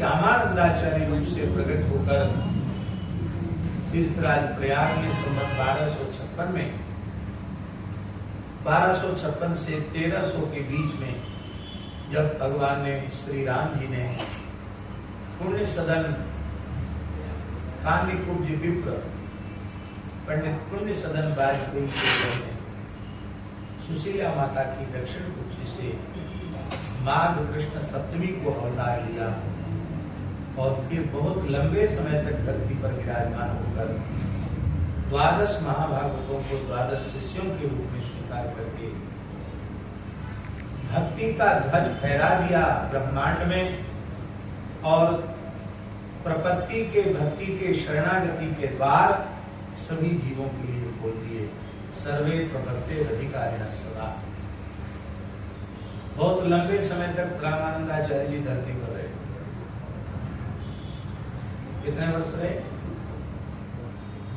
रामानंदाचार्य रूप से प्रकट होकर तीर्थराज प्रयाग में संवत 1256 में 1256 से 1300 के बीच में जब भगवान ने श्री राम जी ने पुण्य सदन कान्यकुब्ज विप्र पंडित पुण्य सदन वाजपेयी के में सुशीला माता की दक्षिण कुक्षी से माघ कृष्ण सप्तमी को अवतार लिया और फिर बहुत लंबे समय तक धरती पर विराजमान होकर 12 महाभागवतों को 12 शिष्यों के रूप में स्वीकार करके भक्ति का ध्वज फहरा दिया ब्रह्मांड में और प्रपत्ति के भक्ति के शरणागति के द्वार सभी जीवों के लिए खोल दिए। सर्वे प्रपत्ते अधिकारिण सदा। बहुत लंबे समय तक रामानंदाचार्य जी धरती पर रहे। कितने वर्ष रहे?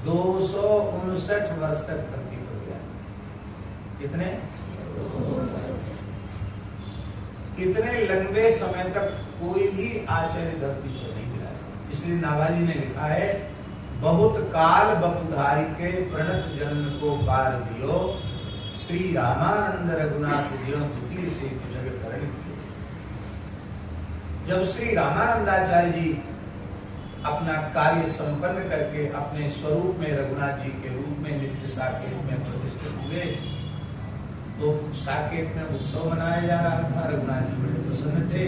259 वर्ष तक धरती पर गया। कितने? इतने लंबे समय तक कोई भी आचार्य धरती पर नहीं गिरा। इसलिए नाभाजी ने लिखा है, बहुत काल बपुधारी के प्रणत जन्म को पार दियो, श्री रामानंद रघुनाथ जियो द्वितीय से जगत करण कियो। जब श्री रामानंदाचार्य जी अपना कार्य संपन्न करके अपने स्वरूप में रघुनाथ जी के रूप में नित्य साकेत में प्रतिष्ठित हुए तो साकेत में उत्सव मनाया जा रहा था। रघुनाथ जी बड़े प्रसन्न थे।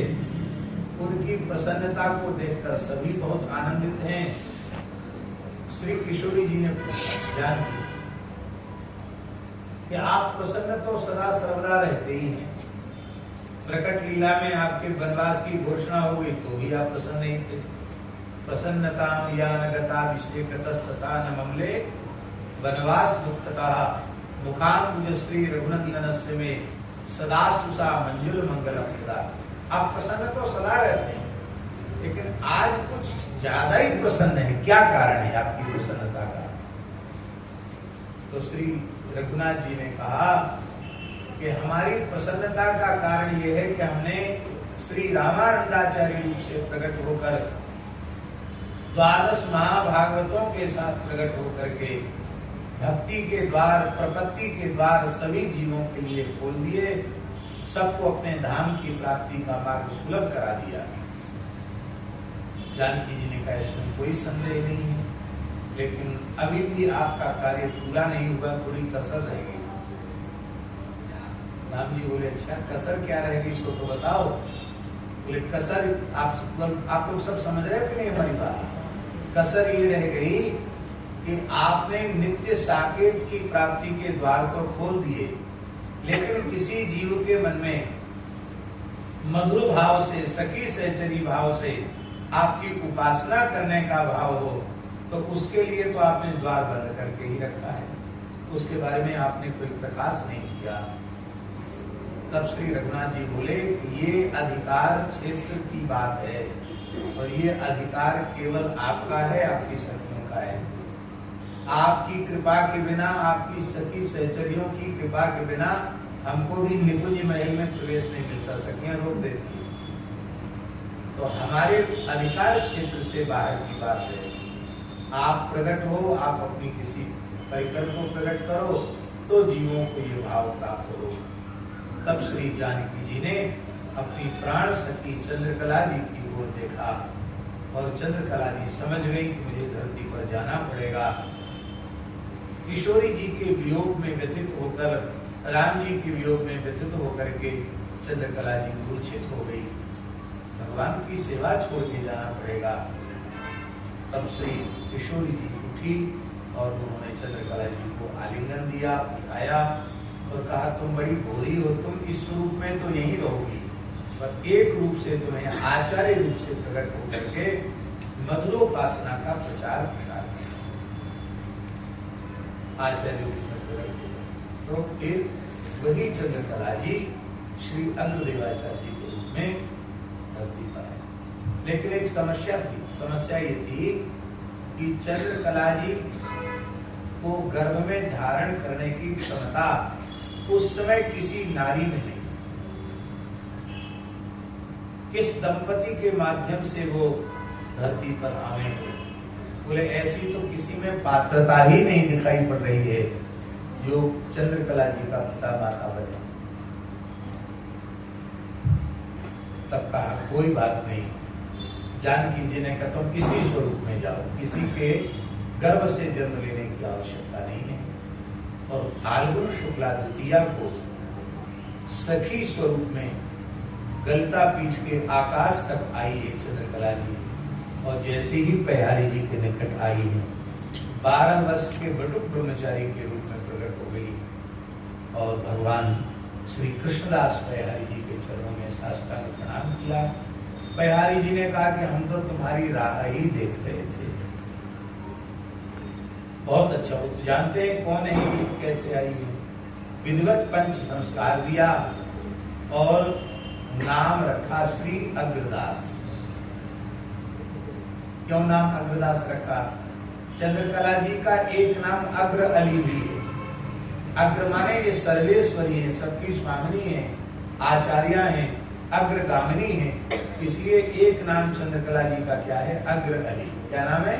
उनकी प्रसन्नता को देखकर सभी बहुत आनंदित हैं। श्री किशोरी जी ने ध्यान किया कि आप प्रसन्न तो सदा सर्वदा रहते ही हैं। प्रकट लीला में आपके वनवास की घोषणा हो गई तो भी आप प्रसन्न नहीं थे। प्रसन्नता यानगता विषेकतस्तथा न ममले वनवास दुःखतः मुखाम्बुज श्री रघुनंदनस्य में सदा सुसा मंजुल मंगल प्रदा। आप प्रसन्न तो सदा रहते हैं, लेकिन आज कुछ ज्यादा ही प्रसन्न है। क्या कारण है आपकी प्रसन्नता का? तो श्री रघुनाथ जी ने कहा कि हमारी प्रसन्नता का कारण यह है कि हमने श्री रामानंदाचार्य रूप से प्रकट होकर 12 महाभागवतों के साथ प्रकट होकर के भक्ति के द्वार प्रपत्ति के द्वार सभी जीवों के लिए खोल दिए। सबको अपने धाम की प्राप्ति का मार्ग सुलभ करा दिया। जानकी जी ने कहा इसमें कोई संदेह नहीं है, लेकिन अभी भी आपका कार्य पूरा नहीं हुआ, थोड़ी कसर रह गई। राम जी बोले, अच्छा कसर क्या रहेगी इसको तो बताओ। बोले कसर आप लोग सब समझ रहे हो कि नहीं हमारी बात? कसर ये रह गई कि आपने नित्य साकेत की प्राप्ति के द्वार तो खोल दिए, लेकिन किसी जीव के मन में मधुर भाव से सखी सहचरी भाव से आपकी उपासना करने का भाव हो तो उसके लिए तो आपने द्वार बंद करके ही रखा है। उसके बारे में आपने कोई प्रकाश नहीं किया। तब श्री रघुनाथ जी बोले, ये अधिकार क्षेत्र की बात है और ये अधिकार केवल आपका है, आपकी सखियों का है। आपकी कृपा के बिना, आपकी सखी सहचरियों की कृपा के बिना हमको भी निकुंज महल में प्रवेश नहीं मिलता, सखियां रोक देती है। तो हमारे अधिकार क्षेत्र से बाहर की बात है। आप प्रकट हो, आप अपनी किसी परिकर को प्रकट करो तो जीवों को ये भाव प्राप्त हो। तब श्री जानकी जी ने अपनी प्राण सखी चंद्रकला जी की ओर देखा और चंद्रकला जी समझ गई कि मुझे धरती पर जाना पड़ेगा। किशोरी जी के वियोग में व्यथित होकर, राम जी के वियोग में व्यथित होकर के चंद्रकला जी मूर्छित हो गई। भगवान की सेवा छोड़ के जाना पड़ेगा। तब श्री किशोरी जी उठी और उन्होंने चंद्रकला जी को आलिंगन दिया, उठाया और कहा, तुम बड़ी भोरी हो, तुम इस रूप में तो यहीं रहोगी, पर एक रूप से तुम्हें आचार्य रूप से प्रकट होकर के मधुरोपासना का प्रचार प्रसार किया। आचार्य रूप में प्रकट हुए तो फिर वही चंद्रकला जी श्री अंगदेवाचार्य जी के रूप में धरती पर आए। लेकिन एक समस्या थी। समस्या ये थी कि चंद्रकला जी को गर्भ में धारण करने की क्षमता उस समय किसी नारी में नहीं थी। किस दंपति के माध्यम से वो धरती पर आवे हैं। बोले ऐसी तो किसी में पात्रता ही नहीं दिखाई पड़ रही है जो चंद्रकला जी का पिता माता बने। तब कहा कोई बात नहीं, जानकी जी ने कहा तुम किसी स्वरूप में जाओ, किसी के गर्भ से जन्म लेने की आवश्यकता नहीं है। और फाल्गुन शुक्ला द्वितीया को सखी स्वरूप में गलता पीठ के आकाश तक आई है चंद्रकला जी, और जैसे ही पहारी जी के निकट आई है 12 वर्ष के बटुक ब्रह्मचारी के रूप में प्रकट हो गई और भगवान श्री कृष्णदास पहारी जी के चरणों में साष्टांग प्रणाम किया। पहारी जी ने कहा कि हम तो तुम्हारी राह ही देख रहे थे। बहुत अच्छा, वो तो जानते हैं कौन है ये, कैसे आई है। विधिवत पंच संस्कार दिया और नाम रखा श्री अग्रदास। क्यों नाम अग्रदास रखा? चंद्रकला जी का एक नाम अग्र अली भी है। अग्र माने ये सर्वेश्वरी है, सबकी स्वामिनी है, आचार्या है, अग्रगामिनी है, इसलिए एक नाम चंद्रकला जी का क्या है? अग्र अली। क्या नाम है?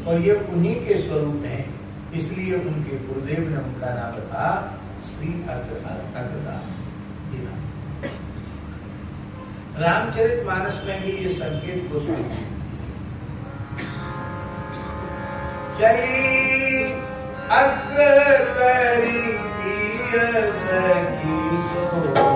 और ये उन्हीं के स्वरूप हैं, इसलिए उनके गुरुदेव ने उनका नाम रखा श्री अग्रदास। रामचरितमानस में भी ये संकेत को सुनिए। चली अग्र करी सखी सो